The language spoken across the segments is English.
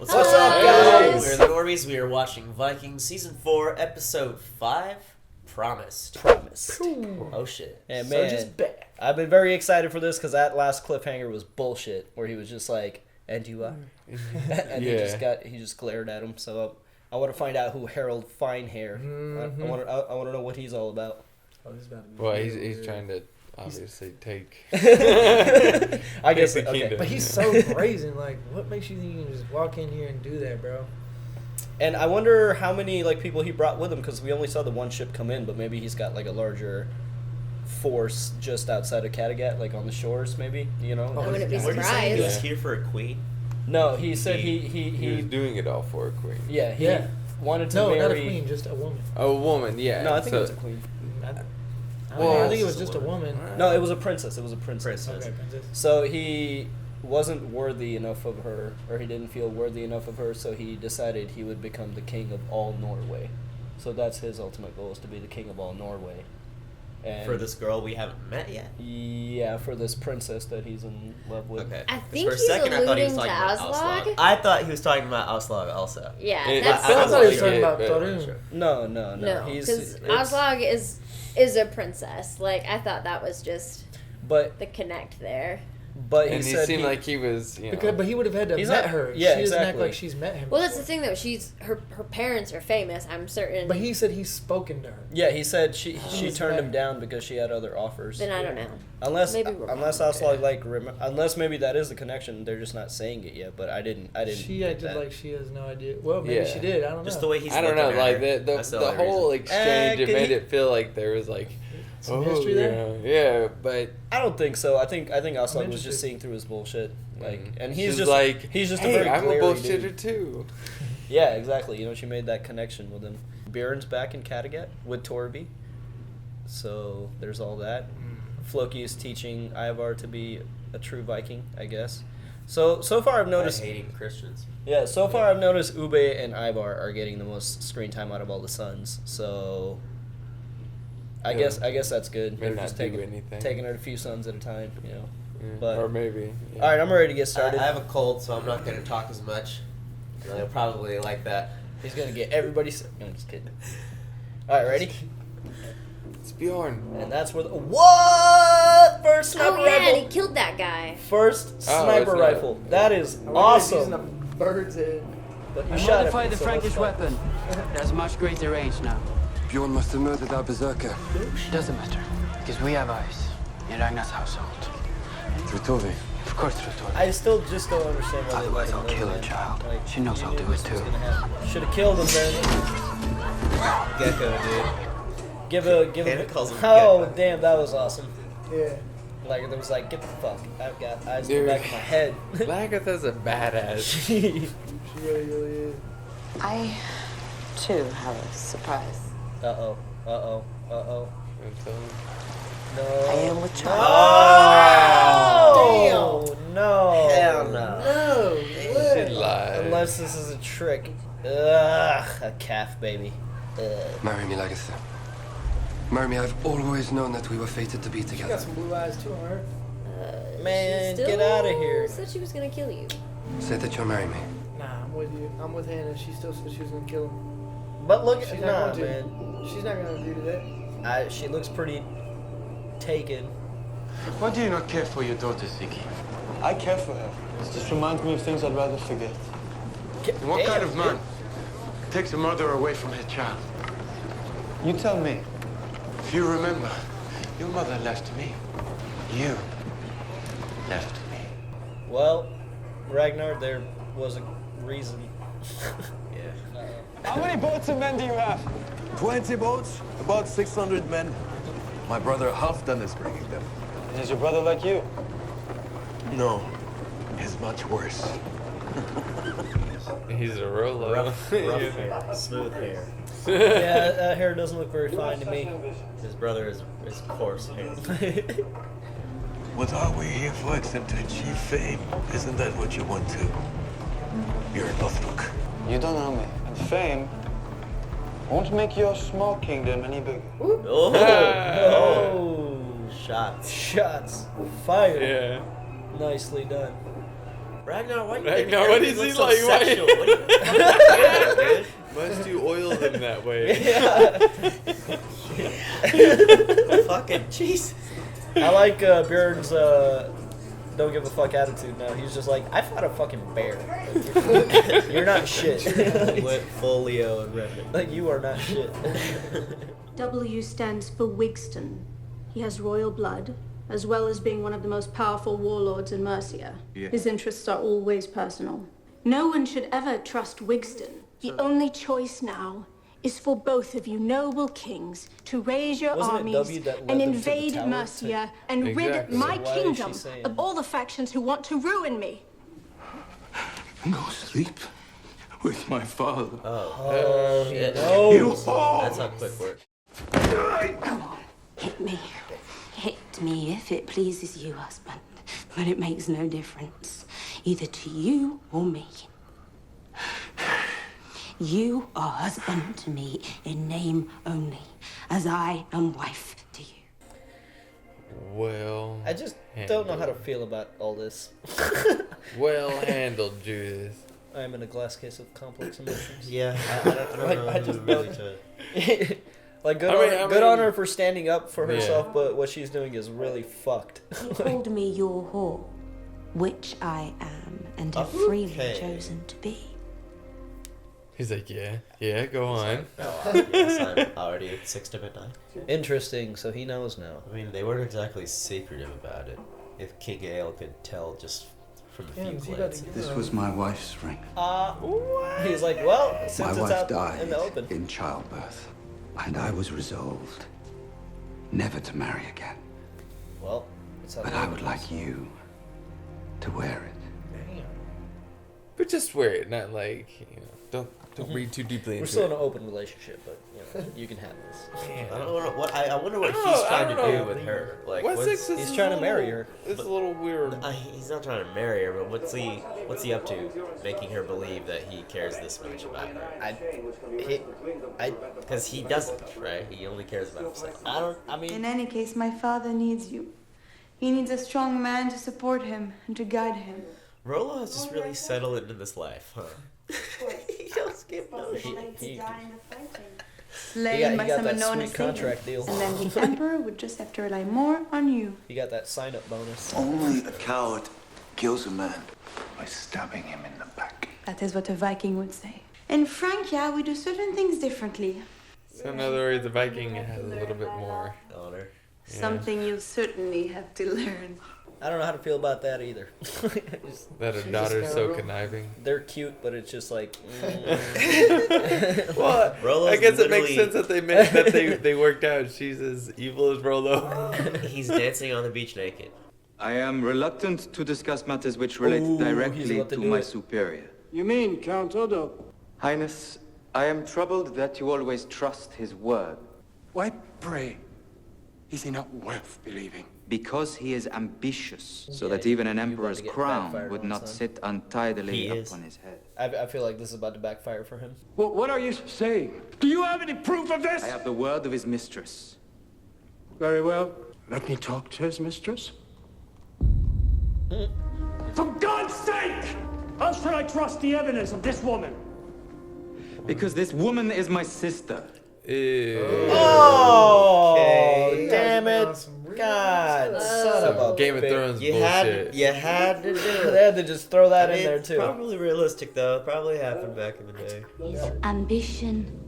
What's What's up, up, guys? We're the Normies. We are watching Vikings Season 4, Episode 5, Promised. Oh, shit. And So man, just back. I've been very excited for this because that last cliffhanger was bullshit, where he was just like, "And you are," and he just glared at him. So I want to find out who Harold Finehair. I want to know what he's all about. Oh, this is about to be Well, weird. he's trying to obviously take. I guess the okay. kingdom. But he's so brazen. Like, what makes you think you can just walk in here and do that, bro? And I wonder how many people he brought with him, because we only saw the one ship come in, but maybe he's got like a larger force just outside of Kattegat, like on the shores, maybe. You know? Oh, I wouldn't be Were you saying he was surprised. here for a queen? No, he said He was doing it all for a queen. yeah, he Yeah. wanted to No, marry. not a queen, just a woman. A woman, yeah. No, I think so, it was a queen. I think it was just a woman. No, it was a princess. It was a princess. Okay, princess. So he wasn't worthy enough of her, or he didn't feel worthy enough of her, so he decided he would become the king of all Norway. So that's his ultimate goal, is to be the king of all Norway. And For this girl we haven't met yet? yeah, for this princess that he's in love with. Okay. I 'Cause think for a he's second I thought he was alluding talking to about Auslag. Auslag. I thought he was talking about Auslag also. Yeah, It- that's I thought he was Yeah, talking about but- Torun. No. no, He's because it's- Auslag is a princess. Like I thought that was just But the connect there. he and he said seemed like he was, you know. Because, but he would have had to have He's met not- her. yeah, she doesn't act exactly. like she's met him. Well, that's the before. thing though. She's her parents are famous. I'm certain. But he said he's spoken to her. yeah, he said she He's turned him met- down because she had other offers. then I don't know. Unless Maybe we're unless wrong. Auslag unless maybe that is the connection, they're just not saying it yet. But I didn't. She get acted that. like she has no idea. Well, maybe Yeah. she did. I don't know. Just the way he's I don't know, looking at like her. the That's the only whole reason. exchange, it could made he- it feel like there was like, Some history there? yeah, but I don't think so. I think Auslag was interested. just seeing through his bullshit. Like, and she's he's just like, he's just hey, a very I'm a glary bullshitter dude. too. Yeah, exactly. You know, she made that connection with him. Bjorn's back in Kattegat with Torby, so there's all that. Floki is teaching Ivar to be a true Viking, I guess. So far I've By noticed. hating Christians. Yeah, so far I've noticed Ube and Ivar are getting the most screen time out of all the sons. So I Yeah. guess that's good. May They're not just do taking anything. it a few sons at a time, you know. Yeah. But- or maybe. Yeah. All right, I'm ready to get started. I have a cold, so I'm not going to talk as much. I'll probably like that. He's gonna get everybody sick. No, I'm just kidding. All right, ready? It's Bjorn. And that's where what? First sniper Oh yeah, and he rifle. killed that guy. First sniper it's rifle. That is I wonder if he's using awesome. a bird's head. But you I shot modified it, the so Frankish that's fine. weapon. It has much greater range now. Bjorn must have murdered our berserker. Doesn't matter, because we have eyes in Ragnar's household. Through Tovi. Of course, Rutor. I still just don't understand why Otherwise, they I'll let him kill live, her man. child. Like, She knows you I'll knew do this it was too. gonna happen. Should have killed him then. Gecko, dude. Give Hannah a. calls him Oh Gecko. damn, that was awesome. Yeah. Like it was like, get the fuck. I've got eyes in Dude. the back of my head. Lagatha's a badass. She really is. I, too, have a surprise. Uh oh. Until- No. I am with child. Oh, no. Hell no. No. She lied. Unless this is a trick. Ugh, a calf baby. Ugh. Marry me, Lagatha. Marry me. I've always known that we were fated to be She got together. some blue eyes too on her. Man, She get still out of here. Said she was gonna kill you. Say that you'll marry me. Nah, I'm with you. I'm with Hannah. She still said she was gonna kill him. But look She's at not nah, going man. to. She's not gonna do that. She looks pretty taken. Why do you not care for your daughter, Ziggy? I care for her. It just reminds me of things I'd rather forget. And what kind of man takes a mother away from her child? You tell me. If you remember, your mother left me. You left me. Well, Ragnar, there was a reason. Yeah. How many boats and men do you have? 20 boats, about 600 men. My brother Halfdan is bringing them. Is your brother like you? No, he's much worse. He's a Rolo. Rough hair. Smooth hair. Yeah, that hair doesn't look very fine to me. His brother is coarse hair. What are we here for except to achieve fame? Isn't that what you want to? You're a Lothbrok. You don't know me. And fame won't make your small kingdom any bigger. Oh! Oh, Shots. shots fired. Yeah. Nicely done. Ragnar, why you Ragnar, what is he so like? Why- sexual? What are you dude? Must you oil him that way? Fucking Jesus. I like Bjorn's don't give a fuck attitude now. He's just like, I fought a fucking bear. Like, you're not shit. Went full Leo and Redmond. Like, you are not shit. W stands for Wigston. He has royal blood, as well as being one of the most powerful warlords in Mercia. Yeah. His interests are always personal. No one should ever trust Wigston. The only choice now is for both of you noble kings to raise your Wasn't it armies W that led and them to the invade tower Mercia and rid Exactly. my So why is she kingdom saying- of all the factions who want to ruin me. Go sleep with my father. Oh, shit. no. You all. That's how quick work. Come on, hit me. Hit me if it pleases you, husband. But it makes no difference, either to you or me. You are husband to me in name only, as I am wife to you. Well. I just don't know how to feel about all this. Well handled, Judith. I'm in a glass case of complex emotions. Yeah, I don't know. I just really don't- to. Like, good, I on mean- her for standing up for Yeah. herself, but what she's doing is really fucked. You called me your whore, which I am, and have freely Okay. chosen to be. He's like, yeah, go on. Yes, I'm already at 6 to midnight. Interesting, so he knows now. I mean, they weren't exactly secretive about it. If King Ale could tell just from a few glances. This was my wife's ring. He's like, well, since My it's wife out died in the open. in childbirth, and I was resolved never to marry again. Well, it's out But in the I open. would like you to wear it. But just wear it, not like, don't read too deeply We're into still in it. an open relationship, but you can have this. I don't know I wonder what I he's don't trying to know. do with her. Like, Wessex is He's a trying to little- marry her. It's a little weird. he's not trying to marry her, but what's he up to? Making her believe that he cares this much about her. Because he doesn't, right? He only cares about himself. In any case, my father needs you. He needs a strong man to support him and to guide him. Rolo has just really settled into this life, huh? He don't give no shit. Slain by got some that unknown sweet assailant. contract deal. And then the emperor would just have to rely more on you. You got that sign-up bonus. Only a coward kills a man by stabbing him in the back. That is what a Viking would say. In Francia, we do certain things differently. So in other words, the Viking has a little bit more Honor. Yeah. Something you'll certainly have to learn. I don't know how to feel about that either. That her daughter's so conniving. They're cute, but it's just like. Well, Rolo's I guess it makes literally- sense that they meant that they worked out. She's as evil as Rolo. He's dancing on the beach naked. I am reluctant to discuss matters which relate directly about to to do my it. superior. You mean Count Odo? Highness, I am troubled that you always trust his word. Why, pray, is he not worth believing? Because he is ambitious, so Yeah, that even an you about emperor's to get crown backfired would on, not son. sit untidily He is. upon his head. I feel like this is about to backfire for him. Well, what are you saying? Do you have any proof of this? I have the word of his mistress. Very well. Let me talk to his mistress. For God's sake! How should I trust the evidence of this woman? Because this woman is my sister. Ew. Oh, Okay. damn You it. guys got some real God, son of a Game of bitch. Thrones You bullshit. had to do it. They had to just throw that I mean, in there it's too. probably realistic though. It probably happened back in the day. Ambition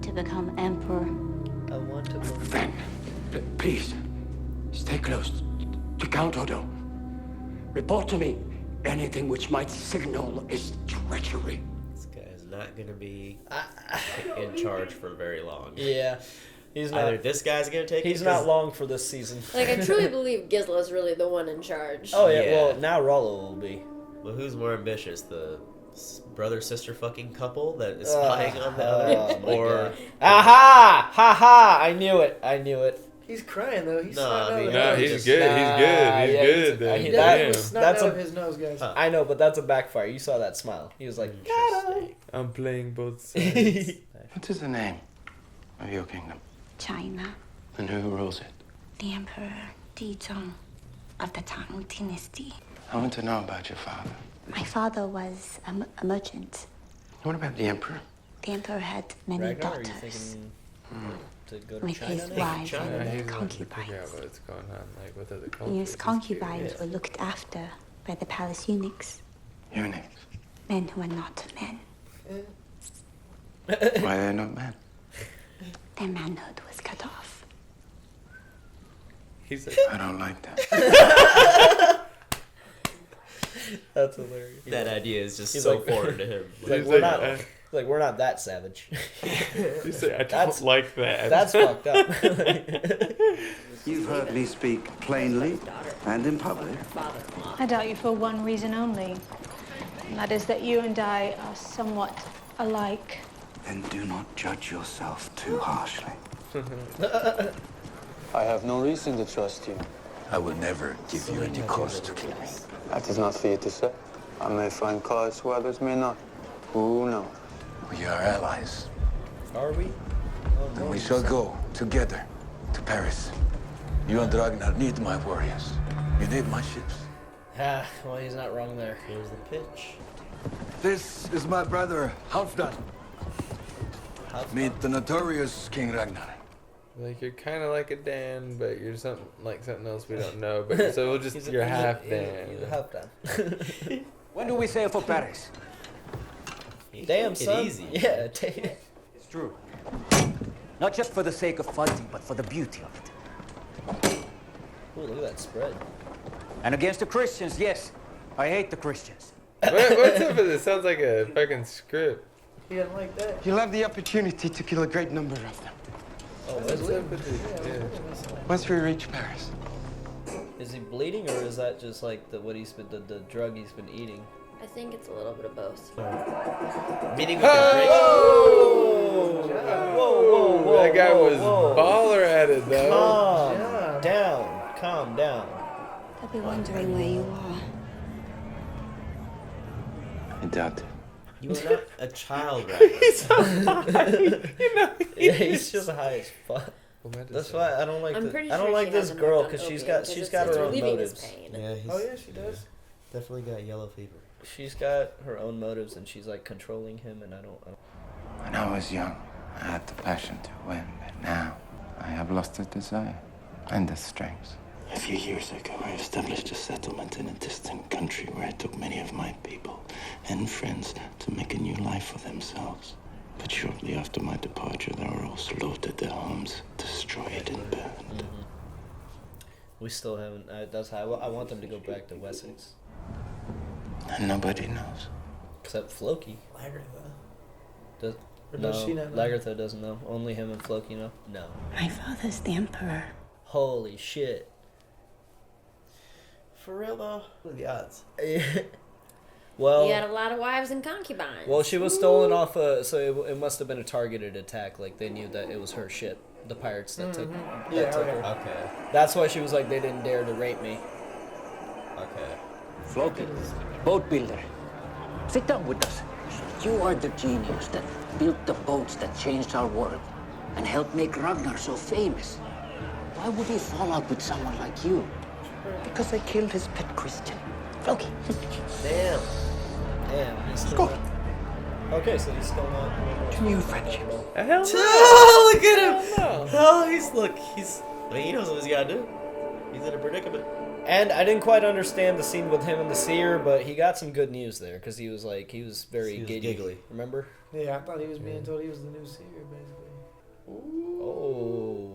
to become emperor. I want to believe. Then, please, stay close to Count Odo. Report to me anything which might signal his treachery. This guy is not gonna be in charge for very long. Yeah, he's not. Either this guy's gonna take He's it, not 'cause- long for this season. Like, I truly believe Gisela's really the one in charge. Oh yeah, Yeah. well now Rollo will be. Well, who's more ambitious, the brother-sister fucking couple that is spying on the other, my or God. Aha! Ha ha! I knew it. I knew it. He's crying though. He's No, snotting I mean, out No, his he's nose. good. He's good. He's yeah, good. he's- Then. that Damn. was- Snotting That's out a- of his nose, guys. Huh. I know, but that's a backfire. You saw that smile. He was like, Interesting. I'm playing both sides. What is the name of your kingdom? China, And who rules it? the Emperor Dizong of the Tang Dynasty. I want to know about your father. My father was a merchant. What about the Emperor? The emperor had many Ragnar, are you daughters. thinking to go to With China his now? wives Yeah, and he's wanting to concubines. figure out what's going on, like with other cultures. His He's concubines curious. were looked after by the palace eunuchs, Eunuchs. men who are not men. Why are they not men? Their manhood was cut off. He's like, I don't like that. That's hilarious. That idea is just He's so like- foreign to him. He's like, He's we're like, not, like, we're not that savage. he's like, I don't That's- like that. That's fucked up. You've heard me speak plainly and in public. I doubt you for one reason only. And that is that you and I are somewhat alike. Then do not judge yourself too harshly. I have no reason to trust you. I will never give you any cause to kill me. That is not for you to say. I may find cause where others may not. Who knows? We are allies. Are we? Then we shall go together to Paris. You and Ragnar need my warriors. You need my ships. Ah, well, he's not wrong there. Here's the pitch. This is my brother, Halfdan. Meet the notorious King Ragnar. Like you're kind of like a Dan, but you're something else we don't know. But so we'll just you're half Dan. He's a half Dan. When do we sail for Paris? Damn, Take it son. easy. Yeah, take it. It's true. Not just for the sake of fighting, but for the beauty of it. Ooh, look at that spread. And against the Christians, yes. I hate the Christians. What's up with this? Sounds like a fucking script. He doesn't like that. You'll have the opportunity to kill a great number of them. Oh, What's is up with this? Yeah. Once we reach Paris. Is he bleeding, or is that just like the the drug he's been eating? I think it's a little bit of both. Meeting with the great. Whoa! Whoa! Whoa! That guy was whoa. baller at it though. Calm down. Calm down. They'll be wondering where you are. I doubt it. You are not a child, right? He's so high. You know, Yeah, he's just high as fuck. Well, That's why I don't like. I'm pretty I don't sure like she this has girl enough because she's opium, got 'cause her it's own relieving his motives. pain. Yeah, he's Oh yeah, she does. definitely got yellow fever. She's got her own motives, and she's like controlling him, and I don't. When I was young, I had the passion to win, but now I have lost the desire and the strength. A few years ago, I established a settlement in a distant country where I took many of my people and friends to make a new life for themselves. But shortly after my departure, they were all slaughtered, their homes destroyed and burned. We still haven't. That's how I want them to go back to Wessex, And nobody knows. except Floki. Lagertha. Does Or no? does she not know? Lagertha doesn't know. Only him and Floki know. No. My father's the emperor. Holy shit. For real though? What are the odds? Well. He had a lot of wives and concubines. Well, she was stolen off so it must have been a targeted attack. Like, they knew that it was her ship. The pirates that took her. Okay. That's why she was like, they didn't dare to rape me. Okay. Floki, boat builder. Sit down with us. You are the genius that built the boats that changed our world and helped make Ragnar so famous. Why would he fall out with someone like you? Because I killed his pet Christian. Floki. Damn. Damn, he's still not. Okay, so he's still not. To new friendship. Hell no. Oh, look at him! No. Oh, he knows what he's gotta do. He's in a predicament. And I didn't quite understand the scene with him and the seer, but he got some good news there because he was very He was giddy. giggly. Remember? Yeah, I thought he was being told he was the new seer, basically. Oh.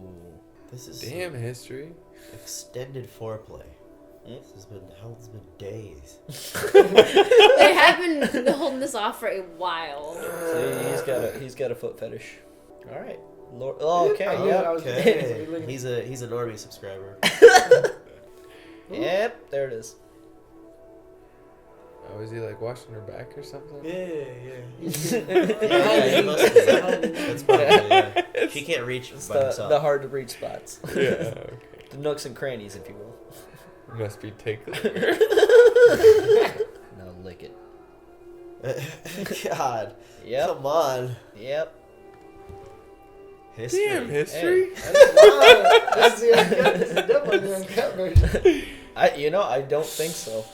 This is Damn history. extended foreplay. This has been days. They have been holding this off for a while. See, he's got a foot fetish. All right. Lord, okay. Yeah. Okay. He's a Normies subscriber. Yep. There it is. Oh, is he like washing her back or something? Yeah. Yeah, he must be. That's probably, yeah. She can't reach It's by herself. the hard to reach spots. Yeah. Okay. The nooks and crannies, if you will. Must be tickling. Now lick it. God. Yep. Come on. Yep. History. Damn history. That's the uncut. It's definitely the uncut version. I don't think so.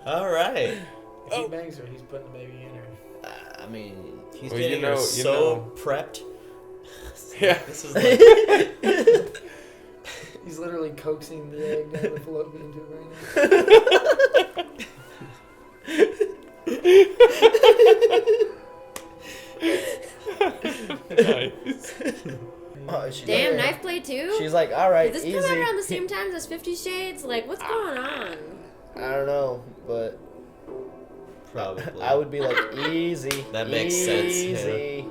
All right. If he bangs her, he's putting the baby in her. I mean, He's Well, getting you know- her you so know. prepped. Yeah. This is like... He's literally coaxing the egg down the fallopian tube right Nice. Damn, knife play too? She's like, all right, Did this easy. come out around the same time as 50 Shades? Like, what's going on? I don't know, but Probably. I would be like, easy. That makes sense, yeah. Easy.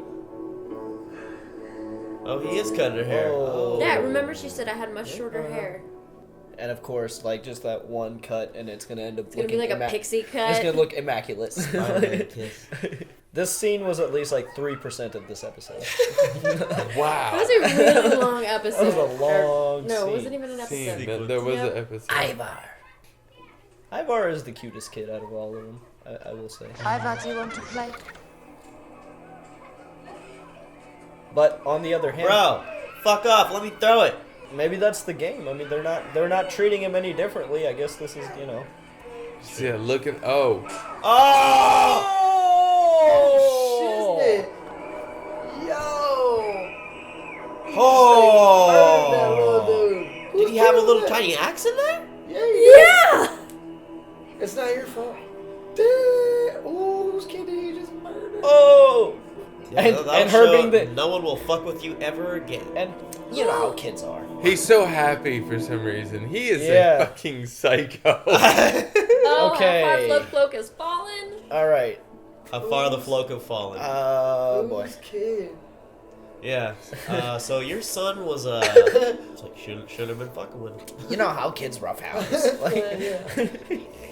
Oh, he is cutting her hair. Oh. Yeah, remember she said I had much shorter hair. And of course, like just that one cut, and it's gonna end up It's gonna be looking like a pixie cut. It's gonna look immaculate. Spider-Man kiss. This scene was at least like 3% of this episode. Wow. That was a really long episode. That was a long No, it scene. wasn't even an episode. There was Yep. an episode. Ivar is the cutest kid out of all of them, I will say. Ivar, do you want to play? But on the other hand, Bro, fuck off. Let me throw it. maybe that's the game. I mean, they're not treating him any differently. I guess this is, you know. Yeah, look at oh. Oh! Shiznit! Yo! Oh! Did he have a little tiny axe in there? Yeah! It's not your fault. Damn! Oh, whose kid did he just murder? Oh! Yeah, And that'll her show being the- no one will fuck with you ever again. And you know how kids are. He's so happy for some reason. He is Yeah. a fucking psycho. Oh, Okay. how far Float Cloak has fallen. All right. How far the float have fallen. Boy. Whose kid? Yeah. So your son was it's like should have been fucking with him. You know how kids rough houses. Like,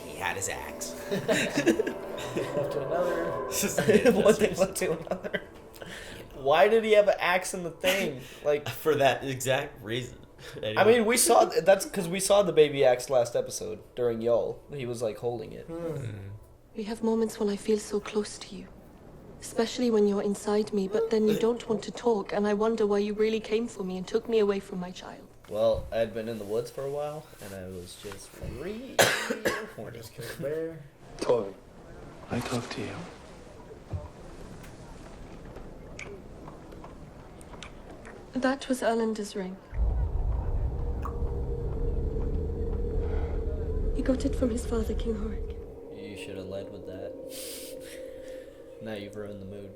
He had his axe. Off to another. one thing led to another. Why did he have an axe in the thing? Like, For that exact reason. I mean, we saw that's because we saw the baby axe last episode during Yol. He was like holding it. We have moments when I feel so close to you. Especially when you're inside me, but then you don't want to talk, and I wonder why you really came for me and took me away from my child. Well, I had been in the woods for a while, and I was just really horny. Just killed a bear. Toy, I talk to you. That was Erlander's ring. He got it from his father, King Horik. You should have led with that. Now you've ruined the mood.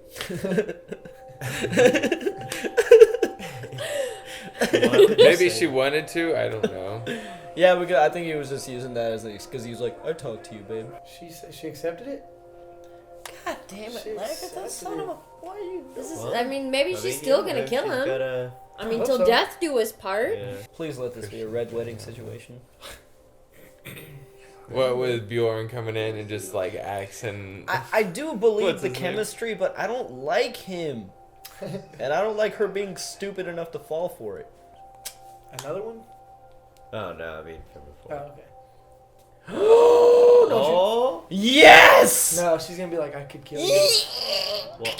Maybe she wanted to. I don't know. Yeah, I think he was just using that as because he was like, "I talked to you, babe." She accepted it? God damn it, that son of a... Why are you... This is. Well, I mean, maybe I she's mean, still yeah, gonna kill she's him. gotta- I mean, hope till so. death do us part. Yeah. Please let this be a red wedding situation. What with Bjorn coming in and just like axing. I do believe What's the his name? chemistry, but I don't like him. And I don't like her being stupid enough to fall for it. Another one? Oh no, I mean from Oh, before. okay. Oh, Yes! No, she's gonna be like, I could kill you. well,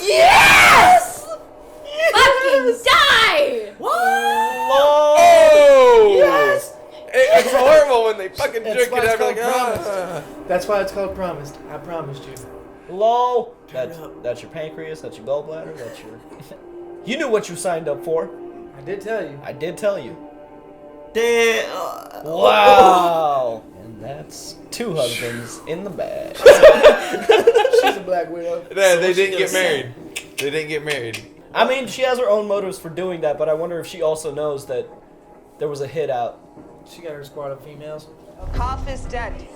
Yes! Fucking die! Oh! Yes! It's horrible when they fucking That's jerk why it it's out. Like, called ah. promised. That's why it's called promised. I promised you. Lol. That's your pancreas, that's your gallbladder, that's your... You knew what you signed up for. I did tell you. I did tell you. damn. Wow. And that's 2 husbands in the bag. She's a black widow. Yeah, they didn't get married. They didn't get married. I mean, she has her own motives for doing that, but I wonder if she also knows that there was a hit out. She got her squad of females. Calf is dead.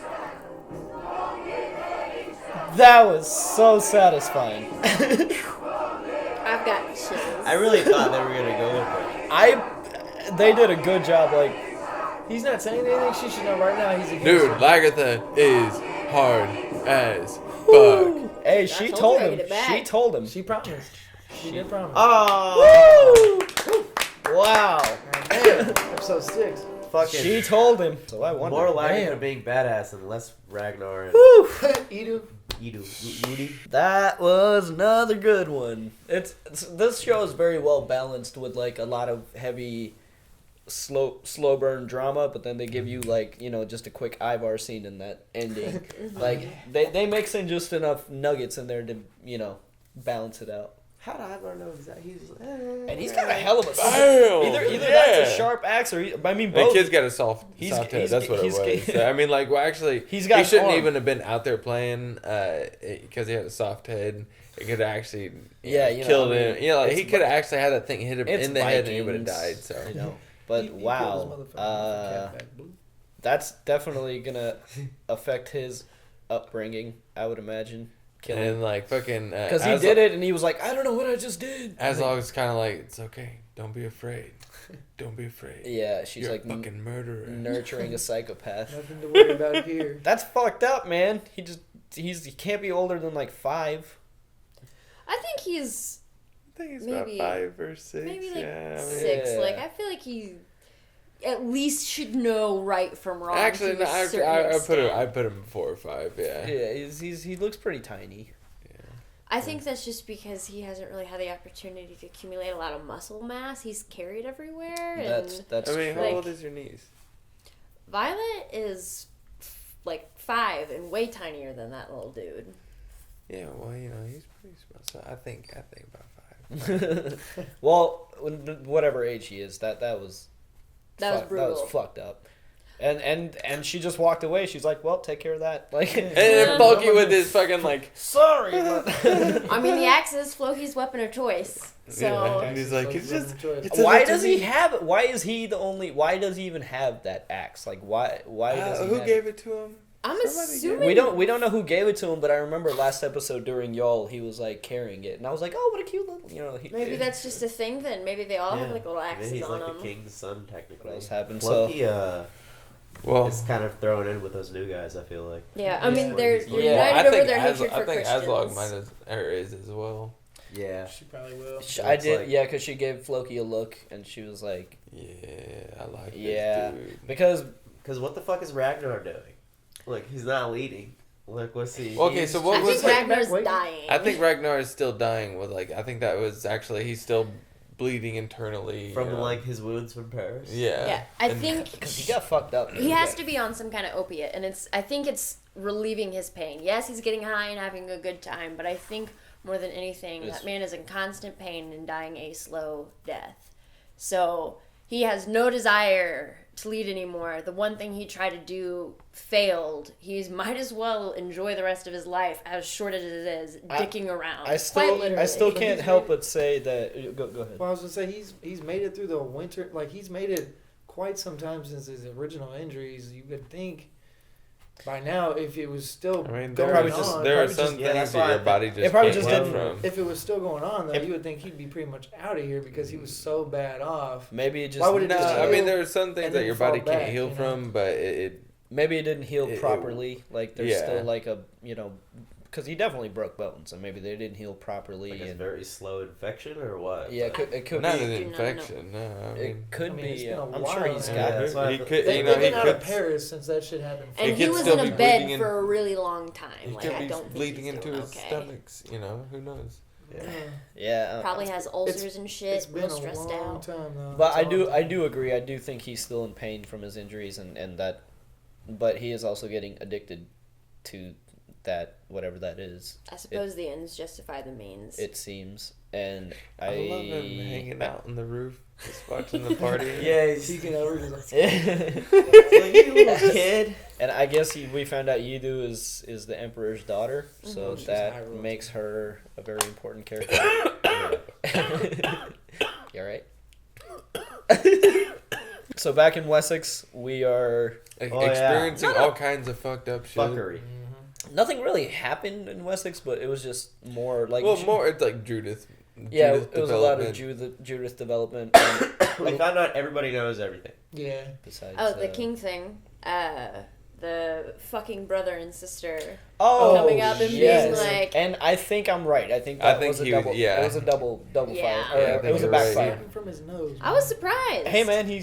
That was so satisfying. I've got chills. I really thought they were gonna go with it. They did a good job, like... He's not saying anything. She should know right now he's against Dude, her. Lagartha is hard as fuck. Hey, she told him. She told him. She promised. She did promise. Oh. Wow. Damn. Episode 6. Fucking. She told him. So I wonder. More Lagartha Damn. being badass and less Ragnar and Edu. Yudi. That was another good one. It's this show is very well balanced with like a lot of heavy slow burn drama, but then they give you like, you know, just a quick Ivar scene in that ending. Like they mix in just enough nuggets in there to, you know, balance it out. How did Ivar know exactly? And he's got a hell of a either yeah. that's a sharp axe or I mean both. The kid's got a soft head. That's what it was. So, I mean, like, well, actually, he shouldn't even have been out there playing because he had a soft head. It could actually killed him. You know, like, he could have actually had that thing hit him in the head and he would have died. So, you know, but wow, that's definitely gonna affect his upbringing, I would imagine. And like fucking because he did it and he was like, I don't know what I just did. Azog is kind of like, it's okay, don't be afraid, don't be afraid. Yeah, she's You're like a fucking murderer, nurturing a psychopath. Nothing to worry about here. That's fucked up, man. He can't be older than like 5. I think he's maybe about 5 or 6. Maybe like yeah, 6. Yeah. Like I feel like he at least should know right from wrong. Actually, to a certain I extent. put him 4 or 5. Yeah. Yeah, he looks pretty tiny. I think that's just because he hasn't really had the opportunity to accumulate a lot of muscle mass. He's carried everywhere. That's. I mean, how like, old is your niece? Violet is like 5 and way tinier than that little dude. Yeah, well, you know, he's pretty small. So I think about 5. Well, whatever age he is, that was brutal. That was fucked up. And she just walked away. She's like, "Well, take care of that." Like, and then Bulky with his fucking like, sorry. But I mean, the axe is Floki's weapon of choice. So yeah, and he's like, it's just. Why does he have it? Why is he the only? Why does he even have that axe? Like, why does he? Who have gave it to him? I'm assuming we don't know who gave it to him, but I remember last episode during Y'all, he was like carrying it, and I was like, oh, what a cute little, you know. Maybe that's just a thing. Then maybe they all have like little axes he's on like them. the king's son, technically. What else happened? Floki, well, it's kind of thrown in with those new guys. I feel like. Yeah, I mean they're united I over think their hatred for I think Christians. Azlog might have is as well. Yeah, she probably will. I did, yeah, because she gave Floki a look, and she was like, yeah, I like this dude. because what the fuck is Ragnar doing? Like, he's not leading. Like, what's he? Okay, so what I was think Ragnar's dying. I think Ragnar is still dying. With like, I think that was actually he's still bleeding internally from like his wounds from Paris. Yeah. Yeah, I think because he got fucked up. He has to be on some kind of opiate, and I think it's relieving his pain. Yes, he's getting high and having a good time, but I think more than anything, that man is in constant pain and dying a slow death. So he has no desire to lead anymore. The one thing he tried to do failed. He might as well enjoy the rest of his life, as short as it is, dicking around. I still can't help but say that. Go ahead. Well, I was gonna say he's made it through the winter. Like, he's made it quite some time since his original injuries. You would think by now, if it was still going on, there are some things that your body just didn't. from. If it was still going on, though, you would think he'd be pretty much out of here because he was so bad off. Maybe it just. Why would it just I heal mean, there are some things and that then your fall body can't back, heal you know? from, but it maybe it didn't heal properly. Like there's yeah. still like a because he definitely broke bones, and maybe they didn't heal properly. Like a very slow infection or what? Yeah, it could not be an infection. No, I mean, it could be. It's been a I'm while. sure he's got it. He could. They've You know, been he out could. of Paris since that shit happened. And he was in a bed for a really long time. He Like, could I be don't think bleeding he's into doing his okay. stomachs. You know, who knows? Yeah. Probably has ulcers and shit. It's been Real stressed a long out. time, though. But I do agree. I do think he's still in pain from his injuries, and that, but he is also getting addicted to that, whatever that is. I suppose the ends justify the means. It seems, and I love him hanging out on the roof, just watching the party. Yeah, he's peeking over. He's like, you little kid. And I guess we found out Yidu is the Emperor's daughter, so that makes her a very important character. You all right? So back in Wessex, we are experiencing all kinds of fucked up shit. Fuckery. Nothing really happened in Wessex, but it was just more like it's like Judith. Yeah, Judith it was a lot of Judith development. We found out everybody knows everything. Yeah. Besides, the king thing. The fucking brother and sister coming up and yes. being like, and I think I'm right. I think that was a double. Yeah. It was a double Yeah. fire. It was a backfire. From his nose. I was surprised. Hey man, he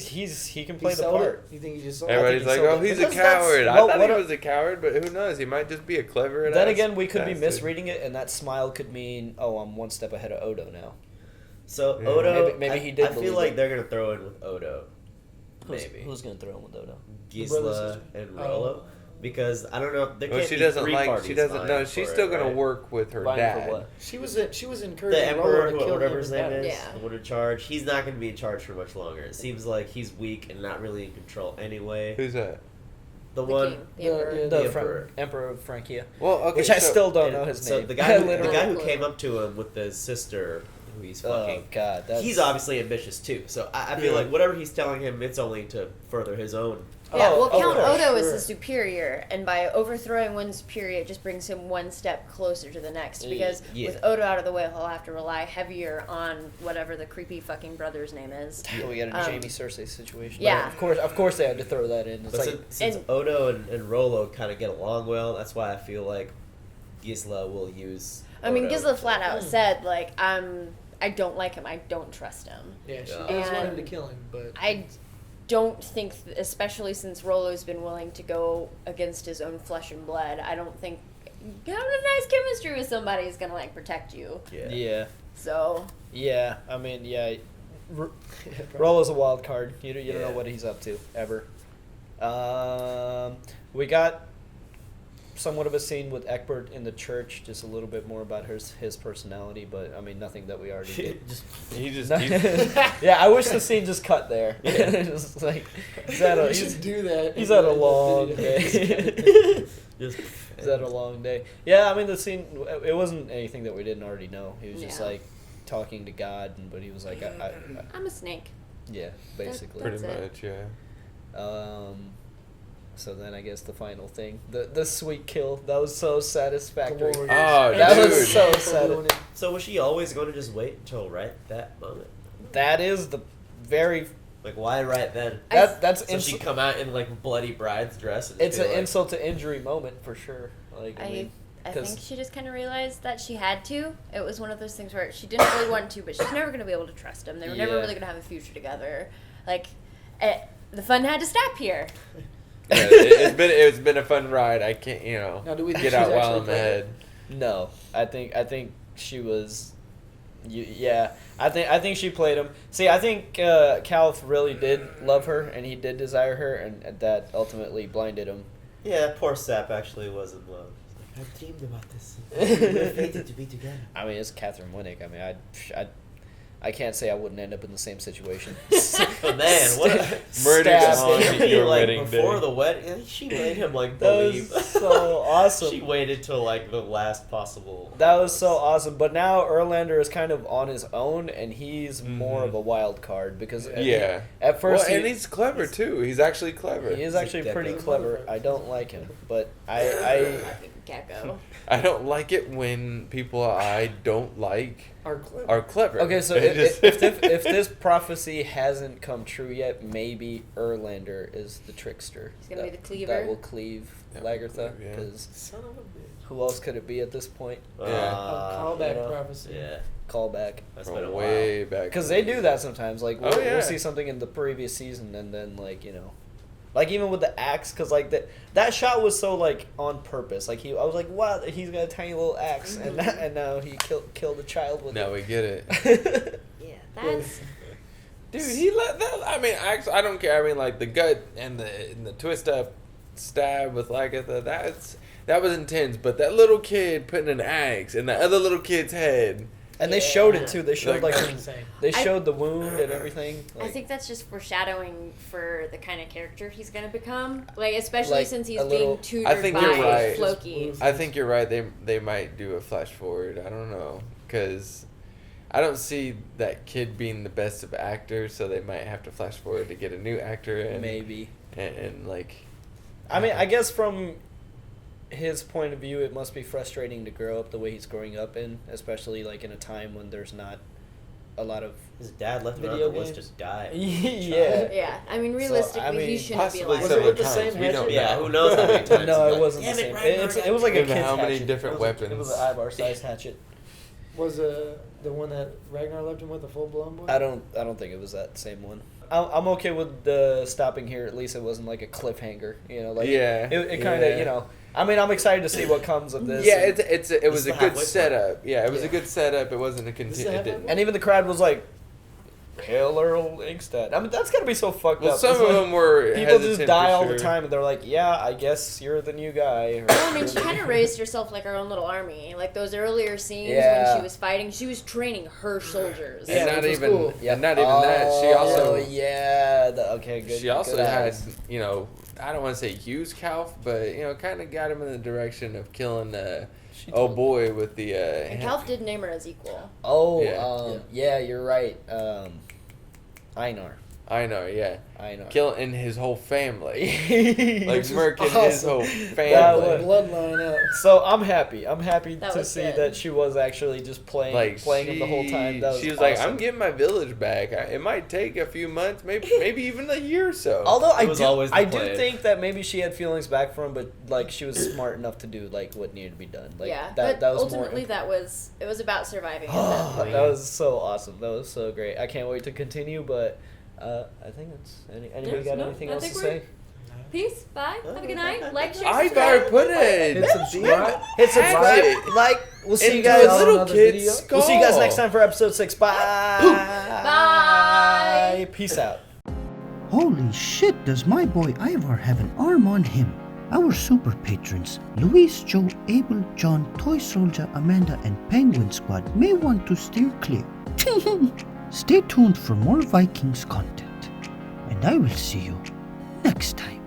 can play the part. You think he just? Everybody's like, oh, he's a coward. I thought he was a coward, but who knows? He might just be a clever. Then again, we could be misreading it, and that smile could mean, oh, I'm one step ahead of Odo now. So Odo, maybe he did. I feel like they're gonna throw in with Odo. Maybe. Who's gonna throw in with Odo? Gisela and Rollo. Because I don't know. There can't she be doesn't three like. parties She doesn't. No, she's still gonna right? work with her Vying dad. for what? She was encouraging The Emperor, Rollo to kill whatever him his and name dad. is, Yeah. the one in charge. He's not going to be in charge for much longer. It seems like he's weak and not really in control anyway. Who's that? The one, king, the Emperor. The Emperor. Emperor of Francia. Well, okay, which I so- still don't And know his so name. the guy Literally. who came up to him with his sister, who he's fucking. Oh God, He's obviously ambitious too. So I feel like whatever he's telling him, it's only to further his own. Yeah, well, Count okay, Odo is sure. the superior, and by overthrowing one superior, it just brings him one step closer to the next. Because Yeah. with Odo out of the way, he'll have to rely heavier on whatever the creepy fucking brother's name is. We got a Jamie Cersei situation. Yeah. But of course, they had to throw that in. It's But like since Odo and Rollo kind of get along well, that's why I feel like Gisela will use. I mean, Odo Gisela to- flat out said, like, I don't like him. I don't trust him. Yeah, she Yeah. does want him And to kill him, but I don't think, especially since Rollo's been willing to go against his own flesh and blood, I don't think having a nice chemistry with somebody is gonna like protect you. yeah. So Yeah, I mean, yeah. Rollo's a wild card. You don't know what he's up to ever. We got somewhat of a scene with Egbert in the church, just a little bit more about his personality, but I mean nothing that we already did. Yeah, I wish the scene just cut there. Just like he's had a long day. He's had a long day. Yeah, I mean the scene. It wasn't anything that we didn't already know. He was just Yeah. like talking to God, but he was like, I'm a snake. yeah, basically. That's Pretty it. much, yeah. So then I guess the final thing, the sweet kill, that was so satisfactory. Glorious. Oh, that dude. was so satisfactory. So was she always going to just wait until right that moment? That is the very. Like why right then? That's so she come out in like bloody bride's dress. And It's be an like, insult to injury moment for sure. Like I mean, think she just kind of realized that she had to. It was one of those things where she didn't really want to, but she's never going to be able to trust him. They were never Yeah. really going to have a future together. Like, the fun had to stop here. Yeah, it's been a fun ride. I can't Now, do we think get she's out while actually I'm ahead. No, I think she was. Yeah, I think she played him. See, I think Caliph really did love her, and he did desire her, and that ultimately blinded him. Yeah, poor Sap actually was in love. Like, I dreamed about this. We're fated to be together. I mean, it's Catherine Winnick. I mean, I can't say I wouldn't end up in the same situation. But man, what a Murdered Stab. on your like wedding before day. the wedding. She made him like That believe. was so awesome. She waited till like the last possible. That was so awesome. But now Erlander is kind of on his own, and he's more of a wild card because at first and he's clever too. He's actually clever. He is actually pretty clever. I don't like him, but I Gecko. I don't like it when people I don't like are clever. Okay, so if this prophecy hasn't come true yet, maybe Erlander is the trickster. He's gonna be the cleaver. That will cleave Lagertha, yeah. because Son of a bitch. who else could it be at this point? A callback prophecy. Yeah. Callback. That's been a From way while. back. Because they do that sometimes. Like we'll, Oh, yeah. we'll see something in the previous season, and then like even with the axe, because like that shot was so like on purpose. Like I was like, wow, he's got a tiny little axe, and now he killed a child with it. Now we get it. Yeah, that's. Dude, he let that. I mean, I don't care. I mean, like the gut and the twist up stab with Lagertha. That was intense. But that little kid putting an axe in the other little kid's head. And they showed it too. They showed Like, they showed the wound and everything. I think that's just foreshadowing for the kind of character he's gonna become. Like especially Like, since he's a little- being tutored I think by you're right. Floki. I think you're right. They might do a flash forward. I don't know, because I don't see that kid being the best of actors. So they might have to flash forward to get a new actor in. Maybe. And like. I mean, I guess from his point of view, it must be frustrating to grow up the way he's growing up in, especially like in a time when there's not a lot of His dad left him out video the woods games. to die. Yeah. Yeah, I mean realistically, he shouldn't be alive. Was it with the same hatchet? Yeah, who knows how many times? No, he's it like, wasn't the "Damn same. Ragnar, It was like a Given kid's how many hatchet. different It was weapons. an Ivar size hatchet. Was the one that Ragnar left him with a full blown boy? I don't think it was that same one. I'm okay with the stopping here. At least it wasn't like a cliffhanger. Like Yeah, it kind of I mean, I'm excited to see what comes of this. Yeah, and, it was a the good halfway point. setup. Yeah, it was Yeah. a good setup. It wasn't a This is continue. halfway point? and even the crowd was like, Hail Earl Inkstead. I mean, that's gotta be so fucked up. Some of them were people just die all the time, and they're like, "Yeah, I guess you're the new guy." Well, I mean, she kind of raised herself like her own little army. Like those earlier scenes when she was fighting, she was training her soldiers. And not even that. She also okay, good. She also had I don't want to say used Calf, but kind of got him in the direction of killing old boy with the. And Calf did name her as equal. Yeah, you're right. Einar, yeah. Einar. Killing his whole family. Like murking his whole family. Bloodline up. So I'm happy. I'm happy to see good. that she was actually just playing him the whole time. She was like, I'm getting my village back. It might take a few months, maybe even a year or so. Although I do think that maybe she had feelings back for him, but like she was smart enough to do like what needed to be done. Like but that was ultimately more. it was about surviving. At that point. That was so awesome. That was so great. I can't wait to continue, but. I think it's. Anybody got anything else to say? Peace. Bye. Have a good night. Like, share, I subscribe. better put it. Hit subscribe. Like. We'll see you guys on another video. We'll see you guys next time for episode 6. Bye. Bye. Peace out. Holy shit! Does my boy Ivar have an arm on him? Our super patrons, Luis, Joe, Abel, John, Toy Soldier, Amanda, and Penguin Squad may want to steer clear. Stay tuned for more Vikings content, and I will see you next time.